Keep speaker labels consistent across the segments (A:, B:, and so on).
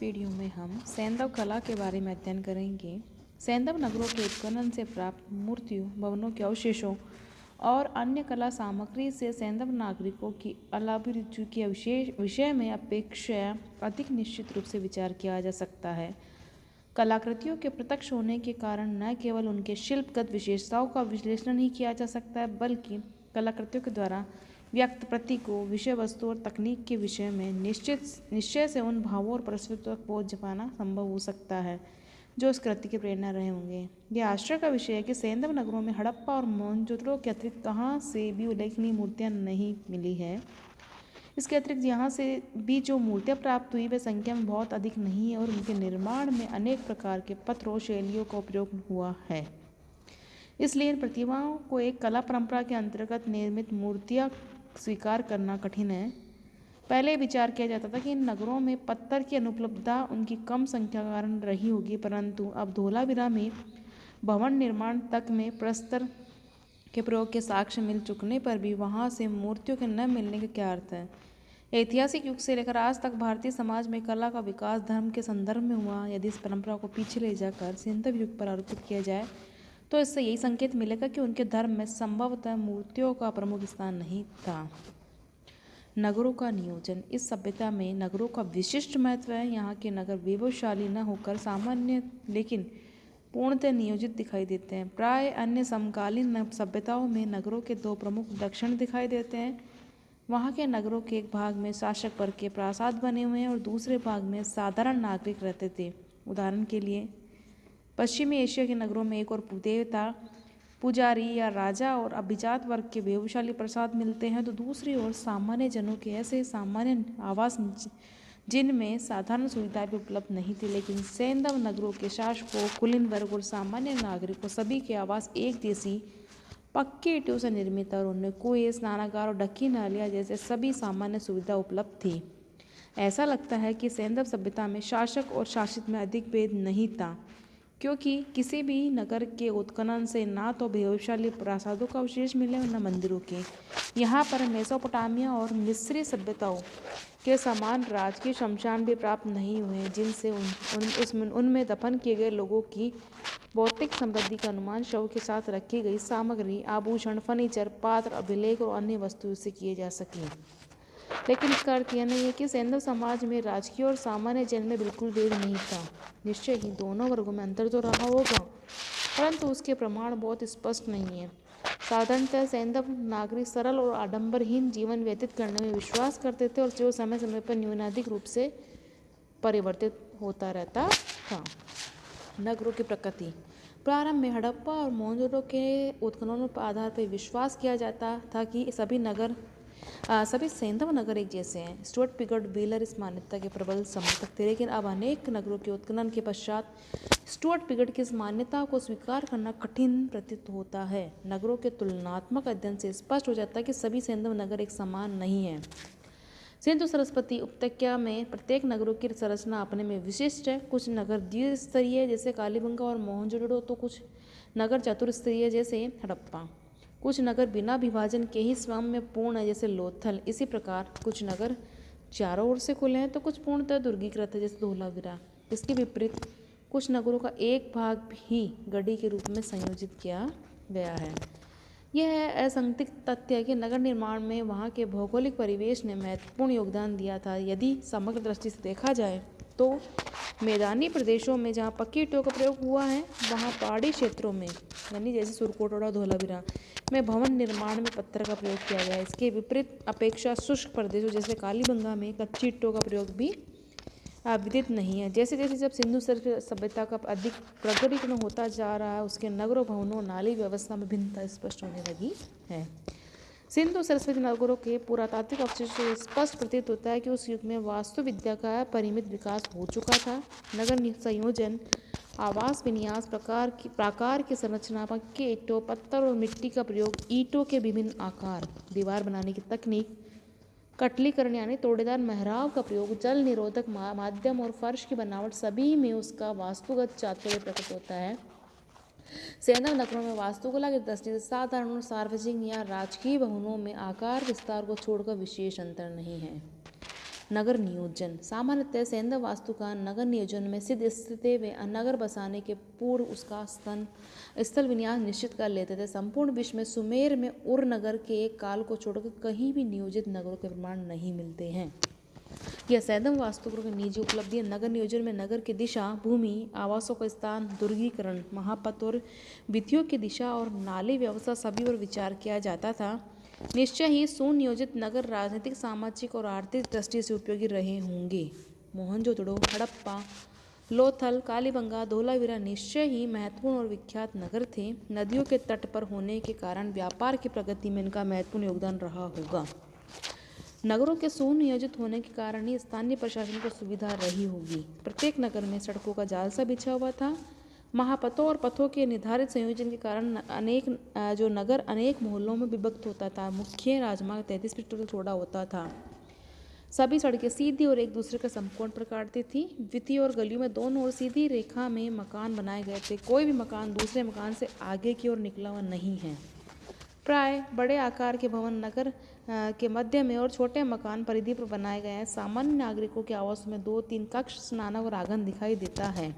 A: Video में हम सैंधव कला के बारे में अध्ययन करेंगे। सैंधव नगरों के उत्खनन से प्राप्त मूर्तियों, भवनों के अवशेषों और अन्य कला सामग्री से सैंधव नागरिकों की अभिरुचि के विषय में अपेक्षा अधिक निश्चित रूप से विचार किया जा सकता है। कलाकृतियों के प्रत्यक्ष होने के कारण न केवल उनके शिल्पगत विशेषताओं का विश्लेषण ही किया जा सकता है, बल्कि कलाकृतियों के द्वारा व्यक्त प्रतीकों, विषय वस्तु और तकनीक के विषय में निश्चय से उन भावों और परिस्थितियों तक पहुँच पाना संभव हो सकता है जो उस कृति की प्रेरणा रहे होंगे। यह आश्चर्य का विषय है कि सैंधव नगरों में हड़प्पा और मोहनजोदड़ो के अतिरिक्त कहाँ से भी उल्लेखनीय मूर्तियाँ नहीं मिली है। इसके अतिरिक्त यहाँ से भी जो मूर्तियाँ प्राप्त हुई वे संख्या में बहुत अधिक नहीं है और उनके निर्माण में अनेक प्रकार के पत्रों शैलियों का उपयोग हुआ है। इसलिए इन प्रतिमाओं को एक कला परंपरा के अंतर्गत निर्मित मूर्तियाँ स्वीकार करना कठिन है। पहले विचार किया जाता था कि इन नगरों में पत्थर की अनुपलब्धता उनकी कम संख्या के कारण रही होगी, परंतु अब धोलावीरा में भवन निर्माण तक में प्रस्तर के प्रयोग के साक्ष्य मिल चुकने पर भी वहाँ से मूर्तियों के न मिलने का क्या अर्थ है। ऐतिहासिक युग से लेकर आज तक भारतीय समाज में कला का विकास धर्म के संदर्भ में हुआ। यदि इस परंपरा को पीछे ले जाकर सैंधव युग पर आरोपित किया जाए तो इससे यही संकेत मिलेगा कि उनके धर्म में संभवतः मूर्तियों का प्रमुख स्थान नहीं था। नगरों का नियोजन। इस सभ्यता में नगरों का विशिष्ट महत्व है। यहाँ के नगर वैभवशाली न होकर सामान्य लेकिन पूर्णतः नियोजित दिखाई देते हैं। प्राय अन्य समकालीन सभ्यताओं में नगरों के दो प्रमुख लक्षण दिखाई देते हैं। वहाँ के नगरों के एक भाग में शासक वर्ग के प्रासाद बने हुए हैं और दूसरे भाग में साधारण नागरिक रहते थे। उदाहरण के लिए पश्चिमी एशिया के नगरों में एक और देवता, पुजारी या राजा और अभिजात वर्ग के वैभवशाली प्रासाद मिलते हैं, तो दूसरी ओर सामान्य जनों के ऐसे सामान्य आवास जिनमें साधारण सुविधाएं भी उपलब्ध नहीं थी। लेकिन सैंधव नगरों के शासकों, कुलीन वर्ग और सामान्य नागरिकों सभी के आवास एक देसी पक्के ईंटों से निर्मित और उनमें कुएं, स्नानागार और ढकी नालियाँ जैसे सभी सामान्य सुविधा उपलब्ध थी। ऐसा लगता है कि सैंधव सभ्यता में शासक और शासित में अधिक भेद नहीं था, क्योंकि किसी भी नगर के उत्खनन से ना तो वैभवशाली प्रासादों का अवशेष मिले और न मंदिरों के। यहाँ पर मेसोपोटामिया और मिस्री सभ्यताओं के समान राजकीय शमशान भी प्राप्त नहीं हुए हैं, जिनसे उनमें दफन किए गए लोगों की भौतिक समृद्धि का अनुमान शव के साथ रखी गई सामग्री, आभूषण, फर्नीचर, पात्र, अभिलेख और अन्य वस्तुओं से किए जा सके। लेकिन इसका अर्थ यह नहीं है कि सैंधव समाज में राजकीय और सामान्य जन में बिल्कुल भेद नहीं था। निश्चय ही दोनों वर्गों में अंतर तो रहा होगा, परंतु उसके प्रमाण बहुत स्पष्ट नहीं है। साधारणतः सैंधव नागरिक सरल और आडंबरहीन जीवन व्यतीत करने में विश्वास करते थे और जो समय समय पर न्यूनाधिक रूप से परिवर्तित होता रहता था। नगरों की प्रकृति। प्रारंभ में हड़प्पा और मोहनजोदड़ो के उत्खननों पर आधार पर विश्वास किया जाता था कि सभी सैंधव नगर एक जैसे हैं। स्टुअर्ट पिगॉट व्हीलर इस मान्यता के प्रबल समर्थक थे, लेकिन अब अनेक नगरों के उत्खनन के पश्चात स्टुअर्ट पिगॉट की इस मान्यता को स्वीकार करना कठिन प्रतीत होता है। नगरों के तुलनात्मक अध्ययन से स्पष्ट हो जाता है कि सभी सैंधव नगर एक समान नहीं हैं। सिंधु सरस्वती उपत्यका में प्रत्येक नगरों की संरचना अपने में विशिष्ट है। कुछ नगर द्विस्तरीय जैसे कालीबंगा और मोहनजोदड़ो, तो कुछ नगर चतुस्तरीय जैसे हड़प्पा। कुछ नगर बिना विभाजन के ही स्वयं में पूर्ण है जैसे लोथल। इसी प्रकार कुछ नगर चारों ओर से खुले हैं तो कुछ पूर्णतः दुर्गीकृत है जैसे धोलावीरा। इसके विपरीत कुछ नगरों का एक भाग ही गढ़ी के रूप में संयोजित किया गया है। यह असंदिग्ध तथ्य है कि नगर निर्माण में वहाँ के भौगोलिक परिवेश ने महत्वपूर्ण योगदान दिया था। यदि समग्र दृष्टि से देखा जाए तो मैदानी प्रदेशों में जहाँ पक्की ईंटों का प्रयोग हुआ है, वहाँ पहाड़ी क्षेत्रों में यानी जैसे सुरकोटड़ा, धोलावीरा में भवन निर्माण में पत्थर का प्रयोग किया गया है। इसके विपरीत अपेक्षा शुष्क प्रदेशों जैसे कालीबंगा में कच्ची ईंटों का प्रयोग भी विदित नहीं है। जैसे जैसे जब सिंधु सभ्यता का अधिक प्रगटीकरण होता जा रहा है, उसके नगरों, भवनों, नाली व्यवस्था में भिन्नता स्पष्ट होने लगी है। सिंधु सरस्वती नगरों के पुरातात्विक अवशेषों से स्पष्ट प्रतीत होता है कि उस युग में वास्तुविद्या का परिमित विकास हो चुका था। नगर संयोजन, आवास विन्यास, प्राकार की संरचना, पक्के ईंटों, पत्थर और मिट्टी का प्रयोग, ईंटों के विभिन्न आकार, दीवार बनाने की तकनीक, कटलीकरण यानी तोड़ेदार मेहराब का प्रयोग, जल निरोधक माध्यम और फर्श की बनावट, सभी में उसका वास्तुगत चातुर्य प्रकट होता है। सैंधव नगरों में वास्तुकला की दृष्टि से साधारण और सार्वजनिक या राजकीय भवनों में आकार विस्तार को छोड़कर विशेष अंतर नहीं है। नगर नियोजन। सामान्यतः सैंधव वास्तु का नगर नियोजन में सिद्ध स्थिति व नगर बसाने के पूर्व उसका स्थल विन्यास निश्चित कर लेते थे। संपूर्ण विश्व में सुमेर में उर नगर के एक काल को छोड़कर कहीं भी नियोजित नगरों के प्रमाण नहीं मिलते हैं। यह सैंधव वास्तुकला की निजी उपलब्धि है। नगर नियोजन में नगर की दिशा, भूमि, आवासों का स्थान, दुर्गीकरण, महापथ और विधियों की दिशा और नाली व्यवस्था सभी पर विचार किया जाता था। निश्चय ही सुनियोजित नगर राजनीतिक, सामाजिक और आर्थिक दृष्टि से उपयोगी रहे होंगे। मोहनजोदड़ो, हड़प्पा, लोथल, कालीबंगा, धोलावीरा निश्चय ही महत्वपूर्ण और विख्यात नगर थे। नदियों के तट पर होने के कारण व्यापार की प्रगति में इनका महत्वपूर्ण योगदान रहा होगा। नगरों के सुनियोजित होने के कारण ही स्थानीय प्रशासन को सुविधा रही होगी। प्रत्येक नगर में सड़कों का जाल सा बिछा हुआ था। महापथों और पथों के निर्धारित संयोजन के कारण जो नगर अनेक मोहल्लों में विभक्त होता था। मुख्य राजमार्ग 33 फीट चौड़ा होता था। सभी सड़कें सीधी और एक दूसरे का समकोण पर काटती थी। विधि और गलियों में दोनों ओर सीधी रेखा में मकान बनाए गए थे। कोई भी मकान दूसरे मकान से आगे की ओर निकला हुआ नहीं है। प्राय बड़े आकार के भवन नगर के मध्य में और छोटे मकान परिधि पर बनाए गए हैं। सामान्य नागरिकों के आवासों में 2-3 कक्ष, स्नानक और आंगन दिखाई देता है।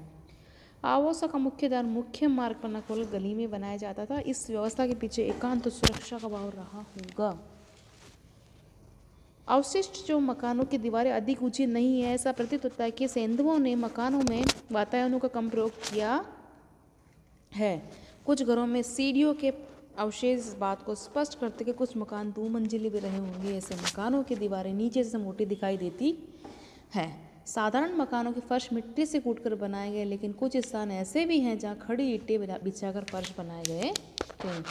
A: आवासों का मुख्य द्वार मुख्य मार्ग पर न केवल गली में बनाया जाता था। इस व्यवस्था के पीछे एकांत तो सुरक्षा का भाव रहा होगा। अवशिष्ट जो मकानों की दीवारें अधिक ऊंची नहीं है, ऐसा प्रतीत होता है कि सैंधवों ने मकानों में वातायनों का कम प्रयोग किया है। कुछ घरों में सीढ़ियों के अवशेष इस बात को स्पष्ट करते कि कुछ मकान 2 मंजिले भी रहे होंगे। ऐसे मकानों की दीवारें नीचे से मोटी दिखाई देती है। साधारण मकानों के फर्श मिट्टी से कूटकर बनाए गए, लेकिन कुछ स्थान ऐसे भी हैं जहां खड़ी ईंटें बिछाकर फर्श बनाए गए थे।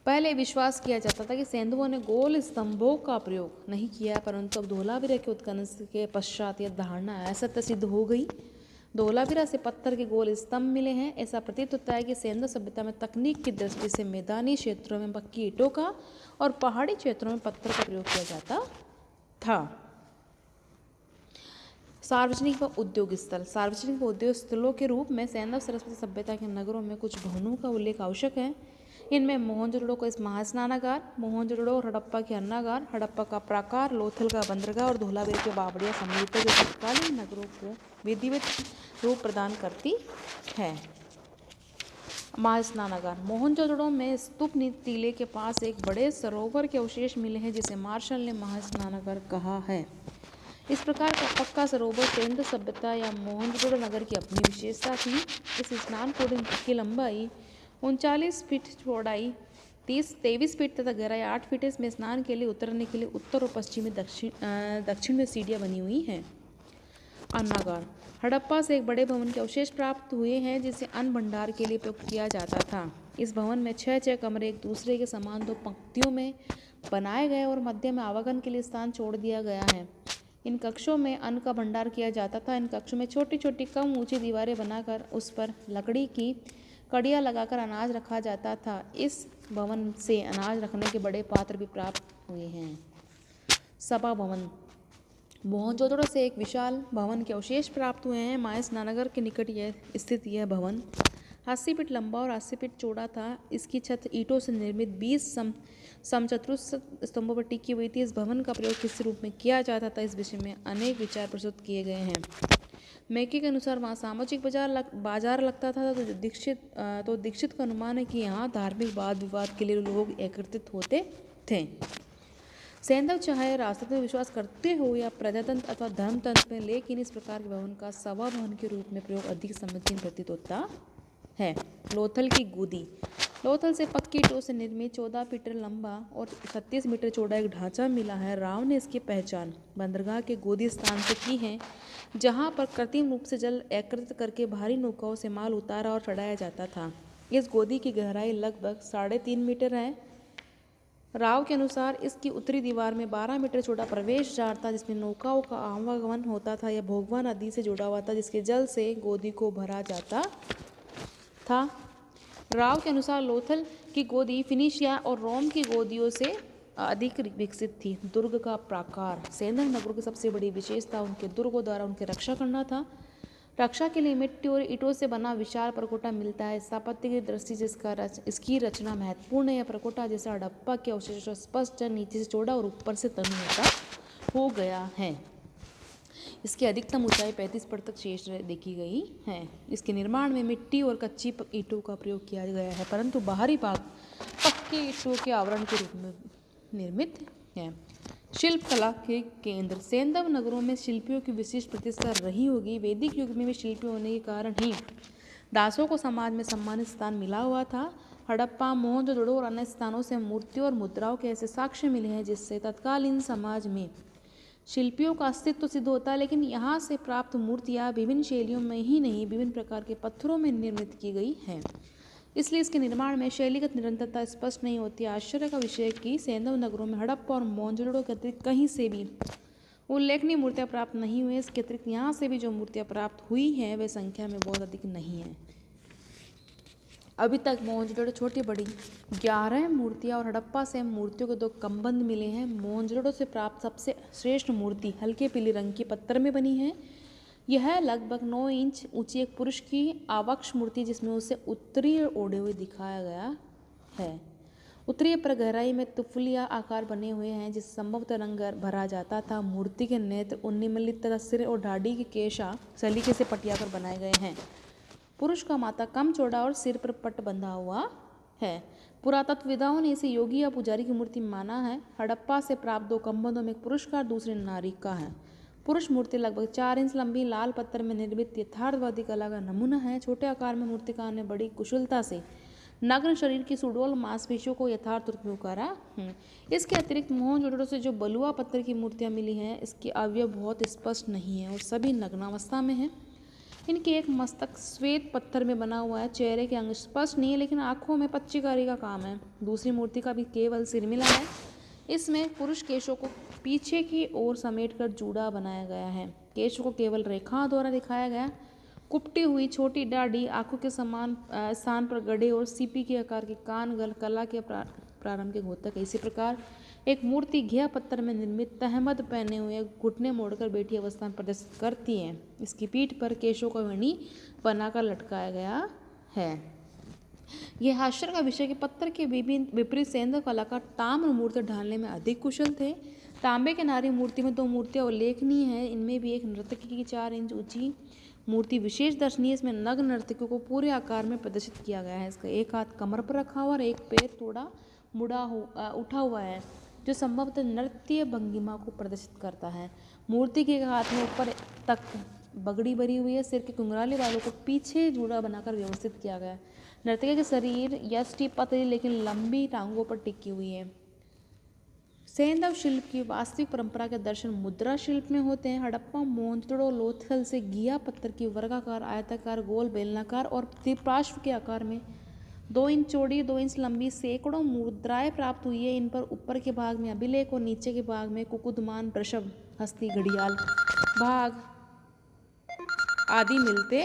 A: पहले विश्वास किया जाता था कि सैंधवों ने गोल स्तंभों का प्रयोग नहीं किया, परंतु अब धोलावीरा के उत्खनन के पश्चात यह धारणा असत्य सिद्ध हो गई। धोलावीरा से पत्थर के गोल स्तंभ मिले हैं। ऐसा प्रतीत होता है कि सैंधव सभ्यता में तकनीक की दृष्टि से मैदानी क्षेत्रों में पक्की ईंटों का और पहाड़ी क्षेत्रों में पत्थर का प्रयोग किया जाता था। सार्वजनिक व उद्योग स्थल। सार्वजनिक व उद्योग स्थलों के रूप में सैंधव सरस्वती सभ्यता के नगरों में कुछ भवनों का उल्लेख आवश्यक है। इनमें मोहनजोदड़ो का महास्नानागार, मोहनजोदड़ो और हड़प्पा के अन्नागार, हड़प्पा का प्राकार, लोथल का बंदरगाह और धोलावीरा के बावड़ियां सम्मिलित है, जो तत्कालीन नगरों को विधिवत रूप प्रदान करती है। महास्नानागार। मोहनजोदड़ो में स्तूप टीले के पास एक बड़े सरोवर के अवशेष मिले हैं, जिसे मार्शल ने महास्नानागार कहा है। इस प्रकार का पक्का सरोवर सैंधव सभ्यता या मोहनजोदड़ो नगर की अपनी विशेषता थी। इस स्नान कुंड की लंबाई 39 फीट, चौड़ाई 23 फीट तथा गहराई 8 फीट है। इसमें स्नान के लिए उतरने के लिए उत्तर और पश्चिम में दक्षिण में सीढ़ियाँ बनी हुई हैं। अन्नागार। हड़प्पा से एक बड़े भवन के अवशेष प्राप्त हुए हैं, जिसे अन्न भंडार के लिए प्रयोग किया जाता था। इस भवन में 6 कमरे एक दूसरे के समान 2 पंक्तियों में बनाए गए और मध्य में आवागमन के लिए स्थान छोड़ दिया गया है। इन कक्षों में अन्न का भंडार किया जाता था। इन कक्षों में छोटी छोटी कम ऊंची दीवारें बनाकर उस पर लकड़ी की कड़ियाँ लगाकर अनाज रखा जाता था। इस भवन से अनाज रखने के बड़े पात्र भी प्राप्त हुए हैं। सभा भवन। मोहनजोदड़ो से एक विशाल भवन के अवशेष प्राप्त हुए हैं। महास्नानागार के निकट स्थित यह भवन 80 फीट लंबा और 80 फीट चौड़ा था। इसकी छत ईंटों से निर्मित 20 समचतुर स्तंभों पर टिकी हुई थी। इस भवन का प्रयोग किस रूप में किया जाता था, इस विषय में अनेक विचार प्रस्तुत किए गए हैं। मैकी के अनुसार वहाँ सामाजिक बाजार लगता था, तो दीक्षित का अनुमान है कि यहाँ धार्मिक वाद विवाद के लिए लोग एकत्रित होते थे। सैंधव चाहे राजतंत्र में विश्वास करते हो या प्रजातंत्र अथवा धर्मतंत्र में, लेकिन इस प्रकार के भवन का सभा भवन के रूप में प्रयोग अधिक समीचीन प्रतीत होता है। लोथल की गोदी। लोथल से पक्की ईंटों से निर्मित 14 मीटर लंबा और 36 मीटर चौड़ा एक ढांचा मिला है। राव ने इसकी पहचान बंदरगाह के गोदी स्थान से की है, जहां पर कृत्रिम रूप से जल एकत्रित करके भारी नौकाओं से माल उतारा और चढ़ाया जाता था। इस गोदी की गहराई लगभग 3.5 मीटर है। राव के अनुसार इसकी उत्तरी दीवार में 12 मीटर चौड़ा प्रवेश द्वार था, जिसमें नौकाओं का आवागमन होता था। यह भोगवा नदी से जुड़ा हुआ था, जिसके जल से गोदी को भरा जाता था। राव के अनुसार लोथल की गोदी फिनिशिया और रोम की गोदियों से अधिक विकसित थी। दुर्ग का प्राकार। सैंधव नगरों की सबसे बड़ी विशेषता उनके दुर्गों द्वारा उनकी रक्षा करना था। रक्षा के लिए मिट्टी और ईंटों से बना विशाल परकोटा मिलता है। स्थापत्य की दृष्टि से इसकी रचना महत्वपूर्ण है। यह परकोटा जैसे हड़प्पा के अवशेषों स्पष्ट है, नीचे से चौड़ा और ऊपर से तनु होता हो गया है। इसकी अधिकतम ऊंचाई 35 फुट तक शेष देखी गई है। इसके निर्माण में मिट्टी और कच्ची ईंटों का प्रयोग किया गया है, परंतु बाहरी भाग पक्के ईंटों के आवरण के रूप में निर्मित है। शिल्प कला के केंद्र सेंधव नगरों में शिल्पियों की विशिष्ट प्रतिष्ठा रही होगी। वैदिक युग में भी शिल्पी होने के कारण ही दासों को समाज में सम्मानित स्थान मिला हुआ था। हड़प्पा, मोहनजोदड़ो और अन्य स्थानों से मूर्तियों और मुद्राओं के ऐसे साक्ष्य मिले हैं जिससे तत्कालीन समाज में शिल्पियों का अस्तित्व सिद्ध होता है। लेकिन यहाँ से प्राप्त मूर्तियाँ विभिन्न शैलियों में ही नहीं, विभिन्न प्रकार के पत्थरों में निर्मित की गई हैं, इसलिए इसके निर्माण में शैलीगत निरंतरता स्पष्ट नहीं होती। आश्चर्य का विषय कि सेंधव नगरों में हड़प्पा और मोहनजोदड़ो के अतिरिक्त कहीं से भी उल्लेखनीय मूर्तियाँ प्राप्त नहीं हुई। इसके अतिरिक्त यहाँ से भी जो मूर्तियाँ प्राप्त हुई हैं वे संख्या में बहुत अधिक नहीं हैं। अभी तक मोहनजोदड़ो छोटी बड़ी 11 मूर्तियाँ और हड़प्पा से मूर्तियों के 2 कमबंद मिले हैं। मोहनजोदड़ो से प्राप्त सबसे श्रेष्ठ मूर्ति हल्के पीले रंग की पत्थर में बनी है। यह लगभग 9 इंच ऊंची एक पुरुष की आवक्ष मूर्ति जिसमें उसे उत्तरीय ओढ़े हुए दिखाया गया है। उत्तरीय पर गहराई में तुफलिया आकार बने हुए हैं जिससे संभवतः रंग भरा जाता था। मूर्ति के नेत्र उन्मीलित तथा सिर और दाढ़ी के केशा सलीके से पटिया कर बनाए गए हैं। पुरुष का माथा कम चौड़ा और सिर पर पट बंधा हुआ है। पुरातत्वविदाओं ने इसे योगी या पुजारी की मूर्ति माना है। हड़प्पा से प्राप्त 2 कमबंदों में एक पुरुष का और दूसरे नारी का है। पुरुष मूर्ति लगभग 4 इंच लंबी लाल पत्थर में निर्मित यथार्थवादी कला का नमूना है। छोटे आकार में मूर्तिकार ने बड़ी कुशलता से नग्न शरीर की सुडौल मांसपेशियों को यथार्थ रूप में उकारा। इसके अतिरिक्त मोहनजोदड़ो से जो बलुआ पत्थर की मूर्तियाँ मिली हैं इसके अवयव बहुत स्पष्ट नहीं है और सभी नग्नावस्था में हैं। इनके एक मस्तक श्वेत पत्थर में बना हुआ है। चेहरे के अंग स्पष्ट नहीं है लेकिन आंखों में पच्चीकारी का काम है। दूसरी मूर्ति का भी केवल सिर मिला है। इसमें पुरुष केशों को पीछे की ओर समेटकर जूड़ा बनाया गया है। केशों को केवल रेखाओं द्वारा दिखाया गया। कुपटी हुई छोटी दाढ़ी, आंखों के समान स्थान पर गड्ढे और सीपी के आकार के कान कला के प्रारंभ के घोतक। इसी प्रकार एक मूर्ति घिया पत्थर में निर्मित तहमद पहने हुए घुटने मोड़कर बैठी अवस्था में प्रदर्शित करती है। इसकी पीठ पर केशों का वेणी बनाकर लटकाया गया है। यह आश्चर्य का विषय कि पत्थर के विपरीत सेंधव कलाकार ताम्र मूर्ति ढालने में अधिक कुशल थे। तांबे के नारी मूर्ति में 2 मूर्तियाँ उल्लेखनीय हैं। इनमें भी एक नर्तकी की 4 इंच ऊंची मूर्ति विशेष दर्शनीय। इसमें नग्न नर्तकियों को पूरे आकार में प्रदर्शित किया गया है। इसका एक हाथ कमर पर रखा हुआ और एक पैर थोड़ा उठा हुआ है जो संभवतः नृत्य भंगिमा को प्रदर्शित करता है। मूर्ति के एक हाथ में ऊपर तक बगड़ी भरी हुई है। सिर के कुंगराले बालों को पीछे जूड़ा बनाकर व्यवस्थित किया गया है। नर्तकी के शरीर यष्टि पतली लेकिन लंबी टांगों पर टिकी हुई है। सेंधव शिल्प की वास्तविक परंपरा के दर्शन मुद्रा शिल्प में होते हैं। हड़प्पा, मोहनजोदड़ो लोथल से घिया पत्थर की वर्गाकार, आयताकार, गोल, बेलनाकार और त्रिपार्श्व के आकार में 2 इंच चौड़ी 2 इंच लंबी सैकड़ों मुद्राएं प्राप्त हुई है। इन पर ऊपर के भाग में अभिलेख और नीचे के भाग में कुकुदमान, वृषभ, हस्ती, घड़ियाल भाग आदि मिलते